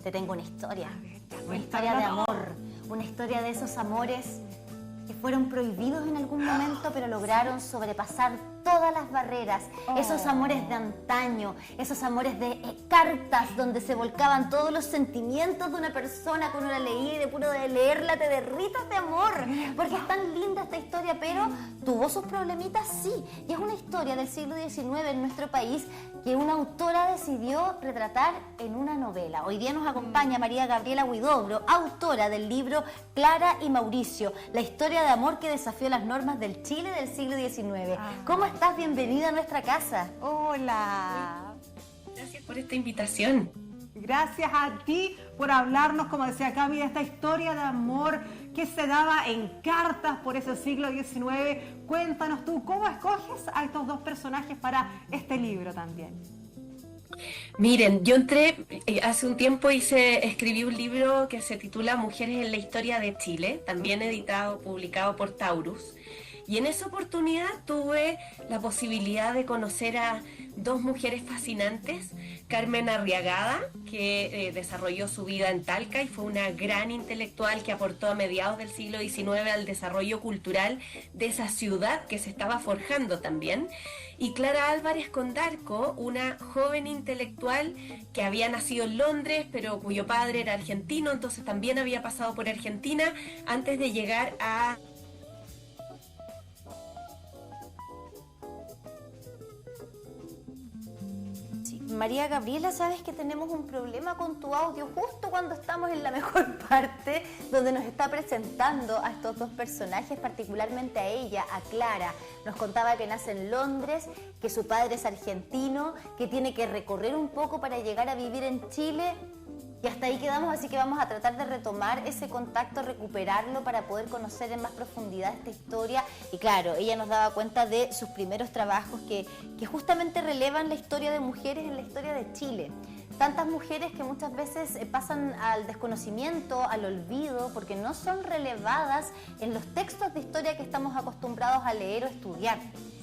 te tengo una historia. Una Cuéntamelo. historia de amor. Una historia de esos amores que fueron prohibidos en algún momento, pero lograron sobrepasar todas las barreras. Esos amores de antaño, esos amores de cartas donde se volcaban todos los sentimientos de una persona que uno la leía y de puro de leerla te derritas de amor, porque es tan linda esta historia, pero tuvo sus problemitas, sí. Y es una historia del siglo XIX en nuestro país que una autora decidió retratar en una novela. Hoy día nos acompaña María Gabriela Huidobro, autora del libro Clara y Mauricio, la historia de amor que desafió las normas del Chile del siglo XIX. ¿Cómo estás? Bienvenida a nuestra casa. Hola. Gracias por esta invitación. Gracias a ti por hablarnos, como decía Cami, de esta historia de amor que se daba en cartas por ese siglo XIX. Cuéntanos tú, ¿cómo escoges a estos dos personajes para este libro también? Miren, yo entré hace un tiempo escribí un libro que se titula Mujeres en la Historia de Chile, también publicado por Taurus. Y en esa oportunidad tuve la posibilidad de conocer a dos mujeres fascinantes, Carmen Arriagada, que desarrolló su vida en Talca y fue una gran intelectual que aportó a mediados del siglo XIX al desarrollo cultural de esa ciudad que se estaba forjando también. Y Clara Álvarez Condarco, una joven intelectual que había nacido en Londres, pero cuyo padre era argentino, entonces también había pasado por Argentina antes de llegar a... María Gabriela, sabes que tenemos un problema con tu audio justo cuando estamos en la mejor parte, donde nos está presentando a estos dos personajes, particularmente a ella, a Clara. Nos contaba que nace en Londres, que su padre es argentino, que tiene que recorrer un poco para llegar a vivir en Chile. Y hasta ahí quedamos, así que vamos a tratar de retomar ese contacto, recuperarlo para poder conocer en más profundidad esta historia. Y claro, ella nos daba cuenta de sus primeros trabajos que justamente relevan la historia de mujeres en la historia de Chile. Tantas mujeres que muchas veces pasan al desconocimiento, al olvido, porque no son relevadas en los textos de historia que estamos acostumbrados a leer o estudiar.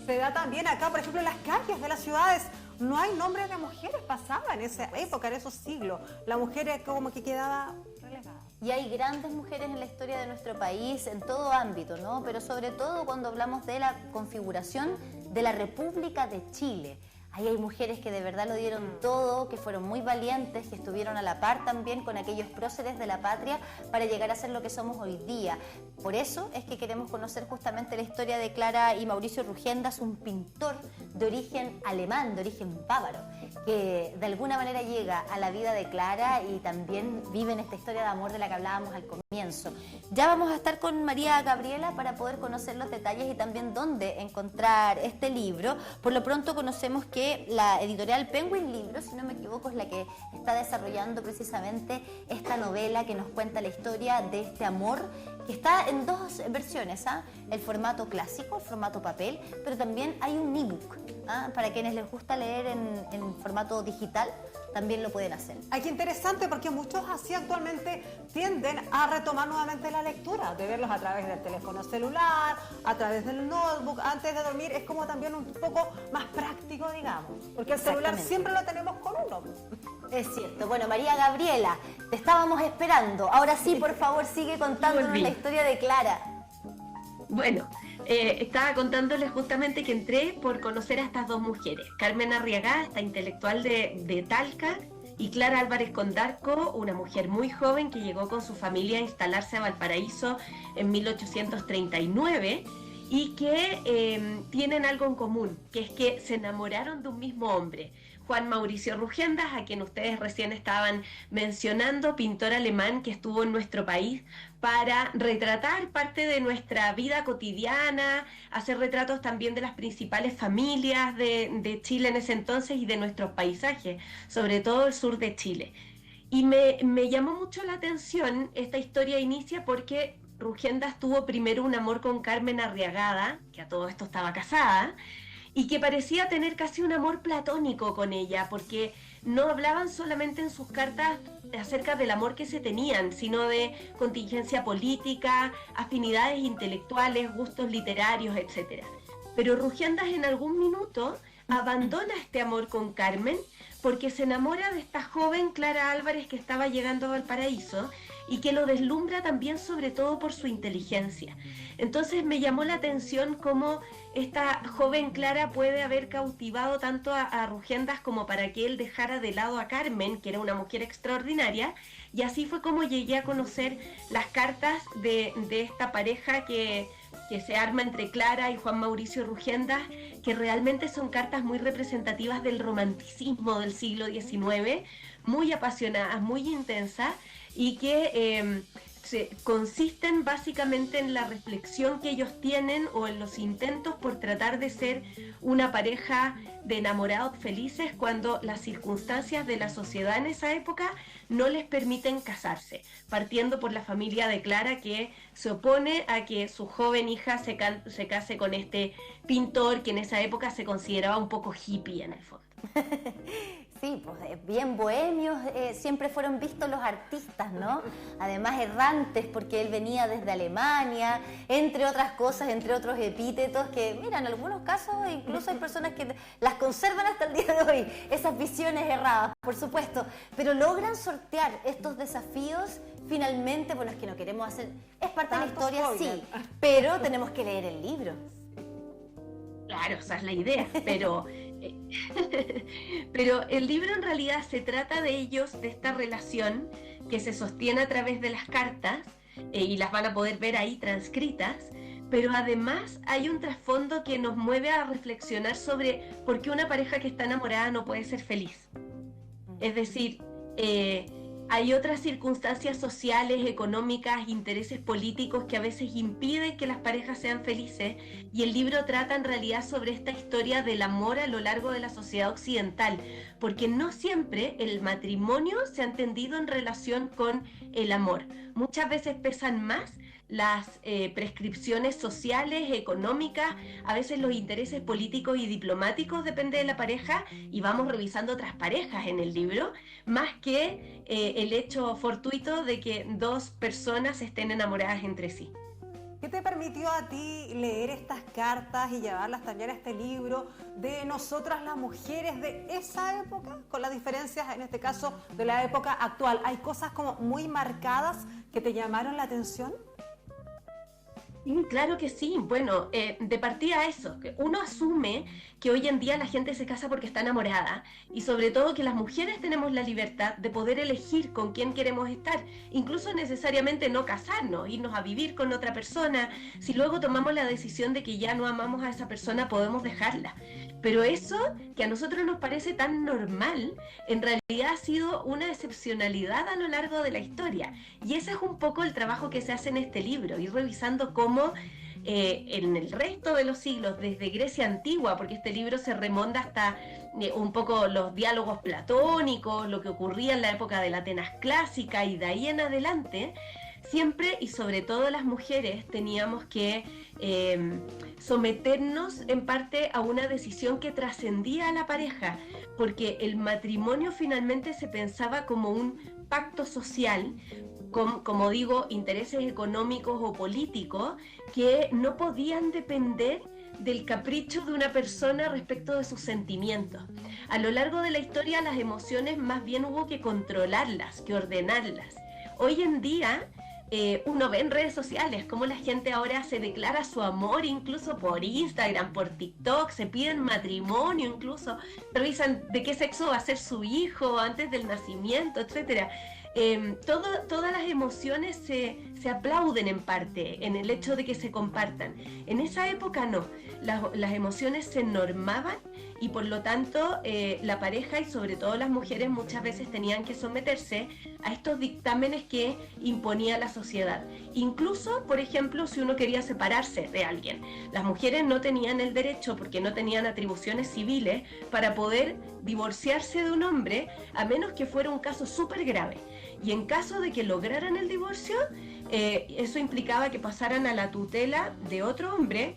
Se da también acá, por ejemplo, en las calles de las ciudades. No hay nombres de mujeres, pasaba en esa época, en esos siglos. La mujer como que quedaba relegada. Y hay grandes mujeres en la historia de nuestro país, en todo ámbito, ¿no? Pero sobre todo cuando hablamos de la configuración de la República de Chile. Ahí hay mujeres que de verdad lo dieron todo, que fueron muy valientes, que estuvieron a la par también con aquellos próceres de la patria para llegar a ser lo que somos hoy día. Por eso es que queremos conocer justamente la historia de Clara y Mauricio Rugendas, un pintor de origen alemán, de origen bávaro, que de alguna manera llega a la vida de Clara y también vive en esta historia de amor de la que hablábamos al comienzo. Ya vamos a estar con María Gabriela para poder conocer los detalles y también dónde encontrar este libro. Por lo pronto conocemos que la editorial Penguin Libros, si no me equivoco, es la que está desarrollando precisamente esta novela que nos cuenta la historia de este amor, que está en dos versiones, el formato clásico, el formato papel, pero también hay un ebook, para quienes les gusta leer en formato digital, también lo pueden hacer. Ay, qué interesante, porque muchos así actualmente tienden a retomar nuevamente la lectura, de verlos a través del teléfono celular, a través del notebook, antes de dormir. Es como también un poco más práctico, digamos, porque el celular siempre lo tenemos con uno. Es cierto. Bueno, María Gabriela, te estábamos esperando. Ahora sí, por favor, sigue contándonos la historia de Clara. Bueno, estaba contándoles justamente que entré por conocer a estas dos mujeres, Carmen Arriagada, esta intelectual de Talca, y Clara Álvarez Condarco, una mujer muy joven que llegó con su familia a instalarse a Valparaíso en 1839 y que tienen algo en común, que es que se enamoraron de un mismo hombre. Juan Mauricio Rugendas, a quien ustedes recién estaban mencionando, pintor alemán que estuvo en nuestro país para retratar parte de nuestra vida cotidiana, hacer retratos también de las principales familias de Chile en ese entonces y de nuestros paisajes, sobre todo el sur de Chile. Y me llamó mucho la atención, esta historia inicia porque Rugendas tuvo primero un amor con Carmen Arriagada, que a todo esto estaba casada, y que parecía tener casi un amor platónico con ella, porque no hablaban solamente en sus cartas acerca del amor que se tenían, sino de contingencia política, afinidades intelectuales, gustos literarios, etc. Pero Rugendas en algún minuto abandona este amor con Carmen porque se enamora de esta joven Clara Álvarez que estaba llegando a Valparaíso y que lo deslumbra también sobre todo por su inteligencia. Entonces me llamó la atención cómo esta joven Clara puede haber cautivado tanto a Rugendas como para que él dejara de lado a Carmen, que era una mujer extraordinaria, y así fue como llegué a conocer las cartas de esta pareja que se arma entre Clara y Juan Mauricio Rugendas, que realmente son cartas muy representativas del romanticismo del siglo XIX, muy apasionadas, muy intensas, y que consisten básicamente en la reflexión que ellos tienen o en los intentos por tratar de ser una pareja de enamorados felices cuando las circunstancias de la sociedad en esa época no les permiten casarse, partiendo por la familia de Clara, que se opone a que su joven hija se case con este pintor que en esa época se consideraba un poco hippie en el fondo. Sí, pues bien bohemios siempre fueron vistos los artistas, ¿no? Además errantes, porque él venía desde Alemania, entre otras cosas, entre otros epítetos que, mira, en algunos casos incluso hay personas que las conservan hasta el día de hoy, esas visiones erradas, por supuesto, pero logran sortear estos desafíos finalmente. Bueno, es que no queremos hacer, es parte de la historia, sí, pero tenemos que leer el libro. Claro, esa es la idea, pero pero el libro en realidad se trata de ellos, de esta relación que se sostiene a través de las cartas, y las van a poder ver ahí transcritas, pero además hay un trasfondo que nos mueve a reflexionar sobre por qué una pareja que está enamorada no puede ser feliz. Es decir, hay otras circunstancias sociales, económicas, intereses políticos que a veces impiden que las parejas sean felices, y el libro trata en realidad sobre esta historia del amor a lo largo de la sociedad occidental, porque no siempre el matrimonio se ha entendido en relación con el amor. Muchas veces pesan más las prescripciones sociales, económicas, a veces los intereses políticos y diplomáticos, depende de la pareja, y vamos revisando otras parejas en el libro, más que el hecho fortuito de que dos personas estén enamoradas entre sí. ¿Qué te permitió a ti leer estas cartas y llevarlas también a este libro de nosotras las mujeres de esa época, con las diferencias en este caso de la época actual? ¿Hay cosas como muy marcadas que te llamaron la atención? Claro que sí. Bueno, de partida eso, que uno asume que hoy en día la gente se casa porque está enamorada, y sobre todo que las mujeres tenemos la libertad de poder elegir con quién queremos estar, incluso necesariamente no casarnos, irnos a vivir con otra persona. Si luego tomamos la decisión de que ya no amamos a esa persona, podemos dejarla. Pero eso que a nosotros nos parece tan normal, en realidad ha sido una excepcionalidad a lo largo de la historia. Y ese es un poco el trabajo que se hace en este libro, ir revisando cómo en el resto de los siglos, desde Grecia antigua, porque este libro se remonta hasta un poco los diálogos platónicos, lo que ocurría en la época de la Atenas clásica, y de ahí en adelante, siempre y sobre todo las mujeres teníamos que someternos en parte a una decisión que trascendía a la pareja, porque el matrimonio finalmente se pensaba como un pacto social, como digo, intereses económicos o políticos que no podían depender del capricho de una persona respecto de sus sentimientos. A lo largo de la historia las emociones más bien hubo que controlarlas, que ordenarlas. Hoy en día uno ve en redes sociales cómo la gente ahora se declara su amor incluso por Instagram, por TikTok, se piden matrimonio, incluso revisan de qué sexo va a ser su hijo antes del nacimiento, etcétera. Todas las emociones se aplauden en parte en el hecho de que se compartan. En esa época no, las emociones se normaban, y por lo tanto la pareja y sobre todo las mujeres muchas veces tenían que someterse a estos dictámenes que imponía la sociedad. Incluso, por ejemplo, si uno quería separarse de alguien, las mujeres no tenían el derecho, porque no tenían atribuciones civiles, para poder divorciarse de un hombre, a menos que fuera un caso súper grave. Y en caso de que lograran el divorcio, eso implicaba que pasaran a la tutela de otro hombre,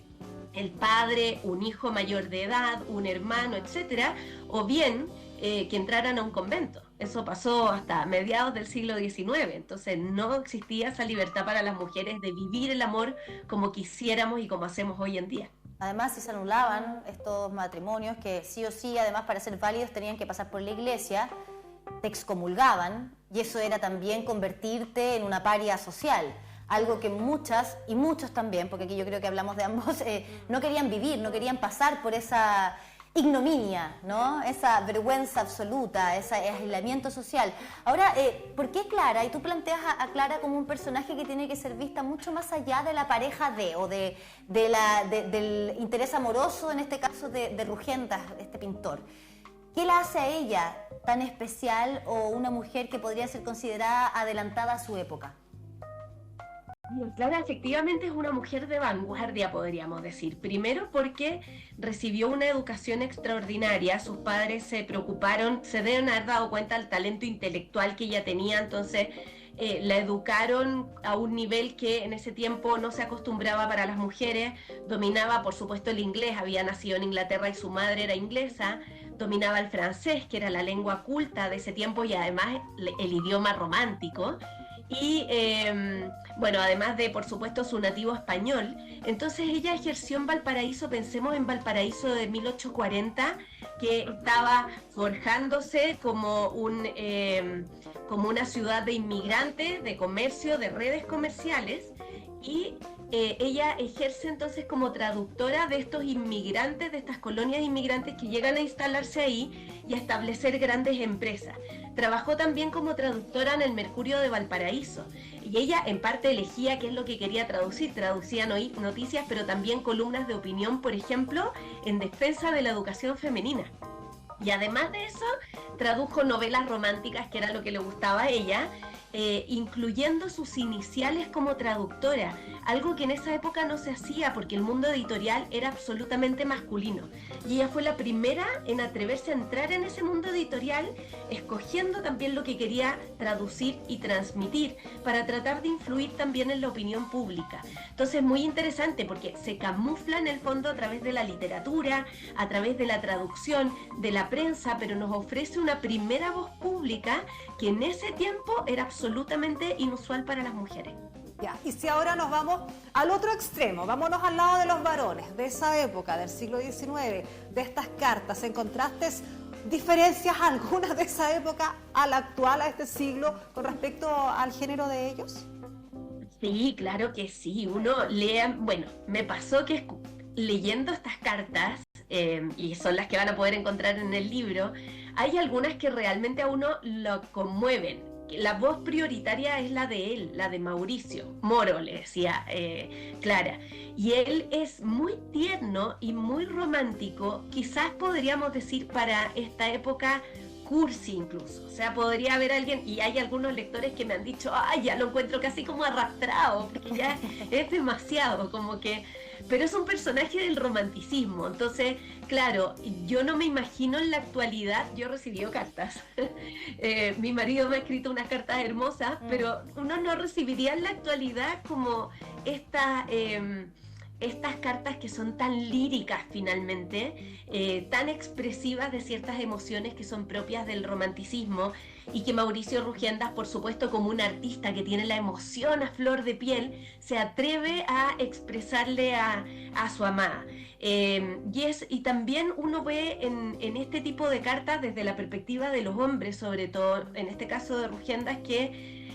el padre, un hijo mayor de edad, un hermano, etcétera, o bien que entraran a un convento. Eso pasó hasta mediados del siglo XIX, entonces no existía esa libertad para las mujeres de vivir el amor como quisiéramos y como hacemos hoy en día. Además, si se anulaban estos matrimonios, que sí o sí, además para ser válidos tenían que pasar por la iglesia, te excomulgaban, y eso era también convertirte en una paria social. Algo que muchas, y muchos también, porque aquí yo creo que hablamos de ambos, no querían vivir, no querían pasar por esa ignominia, ¿no? Esa vergüenza absoluta, ese aislamiento social. Ahora, ¿por qué Clara? Y tú planteas a Clara como un personaje que tiene que ser vista mucho más allá de la pareja del interés amoroso, en este caso de Rugendas, este pintor. ¿Qué la hace a ella tan especial o una mujer que podría ser considerada adelantada a su época? Clara efectivamente es una mujer de vanguardia, podríamos decir. Primero porque recibió una educación extraordinaria, sus padres se preocuparon, se deben haber dado cuenta del talento intelectual que ella tenía, entonces la educaron a un nivel que en ese tiempo no se acostumbraba para las mujeres, dominaba por supuesto el inglés, había nacido en Inglaterra y su madre era inglesa, dominaba el francés, que era la lengua culta de ese tiempo y además el idioma romántico. Y bueno, además de, por supuesto, su nativo español. Entonces ella ejerció en Valparaíso, pensemos en Valparaíso de 1840, que estaba forjándose como una ciudad de inmigrantes, de comercio, de redes comerciales, y ella ejerce entonces como traductora de estos inmigrantes, de estas colonias de inmigrantes que llegan a instalarse ahí y a establecer grandes empresas. Trabajó también como traductora en el Mercurio de Valparaíso y ella en parte elegía qué es lo que quería traducir, traducía noticias pero también columnas de opinión, por ejemplo, en defensa de la educación femenina. Y además de eso, tradujo novelas románticas, que era lo que le gustaba a ella, incluyendo sus iniciales como traductora, algo que en esa época no se hacía porque el mundo editorial era absolutamente masculino. Y ella fue la primera en atreverse a entrar en ese mundo editorial, escogiendo también lo que quería traducir y transmitir, para tratar de influir también en la opinión pública. Entonces, muy interesante porque se camufla en el fondo a través de la literatura, a través de la traducción, de la prensa, pero nos ofrece una primera voz pública que en ese tiempo era absolutamente inusual para las mujeres. Ya, y si ahora nos vamos al otro extremo, vámonos al lado de los varones, de esa época, del siglo XIX, de estas cartas, ¿encontraste diferencias algunas de esa época a la actual, a este siglo, con respecto al género de ellos? Sí, claro que sí. Uno lee, bueno, me pasó que leyendo estas cartas, y son las que van a poder encontrar en el libro, hay algunas que realmente a uno lo conmueven. La voz prioritaria es la de él, la de Mauricio Moro, le decía Clara. Y él es muy tierno y muy romántico, quizás podríamos decir para esta época cursi incluso. O sea, podría haber alguien, y hay algunos lectores que me han dicho, ay, ya lo encuentro casi como arrastrado, porque ya es demasiado, como que... Pero es un personaje del romanticismo, entonces, claro, yo no me imagino en la actualidad, yo he recibido cartas, mi marido me ha escrito unas cartas hermosas, pero uno no recibiría en la actualidad como estas cartas que son tan líricas finalmente, tan expresivas de ciertas emociones que son propias del romanticismo, y que Mauricio Rugendas, por supuesto, como un artista que tiene la emoción a flor de piel, se atreve a expresarle a su amada. Y también uno ve en este tipo de cartas desde la perspectiva de los hombres, sobre todo en este caso de Rugendas, que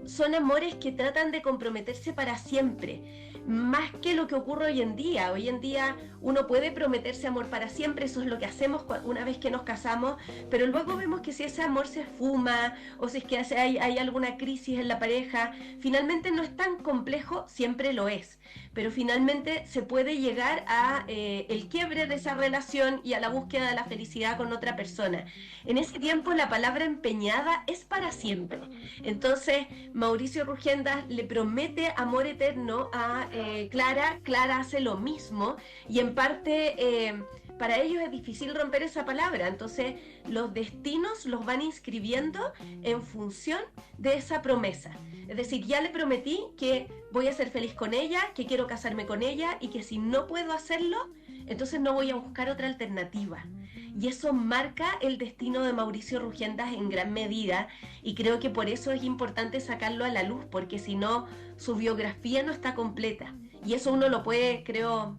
son amores que tratan de comprometerse para siempre, más que lo que ocurre hoy en día. Hoy en día uno puede prometerse amor para siempre, eso es lo que hacemos una vez que nos casamos, pero luego vemos que si ese amor se esfuma o si es que hay alguna crisis en la pareja, finalmente no es tan complejo, siempre lo es, pero finalmente se puede llegar a el quiebre de esa relación y a la búsqueda de la felicidad con otra persona. En ese tiempo la palabra empeñada es para siempre. Entonces Mauricio Rugendas le promete amor eterno a Clara. Clara hace lo mismo y en parte para ellos es difícil romper esa palabra, entonces los destinos los van inscribiendo en función de esa promesa. Es decir, ya le prometí que voy a ser feliz con ella, que quiero casarme con ella y que si no puedo hacerlo, entonces no voy a buscar otra alternativa. Y eso marca el destino de Mauricio Rugendas en gran medida, y creo que por eso es importante sacarlo a la luz, porque si no, su biografía no está completa. Y eso uno lo puede, creo,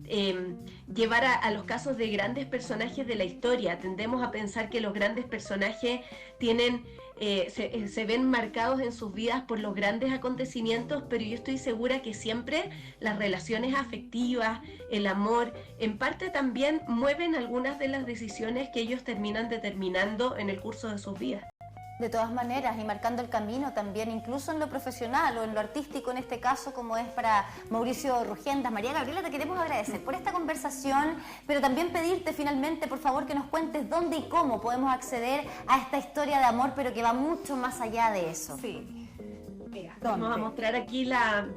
llevar a los casos de grandes personajes de la historia. Tendemos a pensar que los grandes personajes tienen, se ven marcados en sus vidas por los grandes acontecimientos, pero yo estoy segura que siempre las relaciones afectivas, el amor, en parte también mueven algunas de las decisiones que ellos terminan determinando en el curso de sus vidas. De todas maneras, y marcando el camino también, incluso en lo profesional o en lo artístico, en este caso, como es para Mauricio Rugendas. María Gabriela, te queremos agradecer por esta conversación, pero también pedirte finalmente, por favor, que nos cuentes dónde y cómo podemos acceder a esta historia de amor, pero que va mucho más allá de eso. Sí. Mira, vamos a mostrar aquí la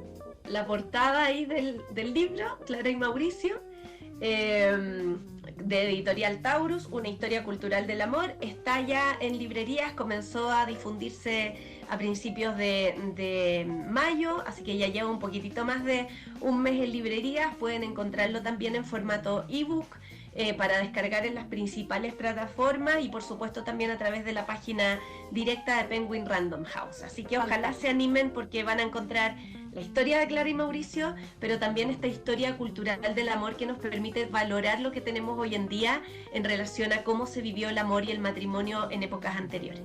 portada ahí del libro, Clara y Mauricio. De Editorial Taurus, una historia cultural del amor. Está ya en librerías, comenzó a difundirse a principios de mayo, así que ya lleva un poquitito más de un mes en librerías. Pueden encontrarlo también en formato ebook para descargar en las principales plataformas y por supuesto también a través de la página directa de Penguin Random House. Así que ojalá se animen porque van a encontrar la historia de Clara y Mauricio, pero también esta historia cultural del amor que nos permite valorar lo que tenemos hoy en día en relación a cómo se vivió el amor y el matrimonio en épocas anteriores.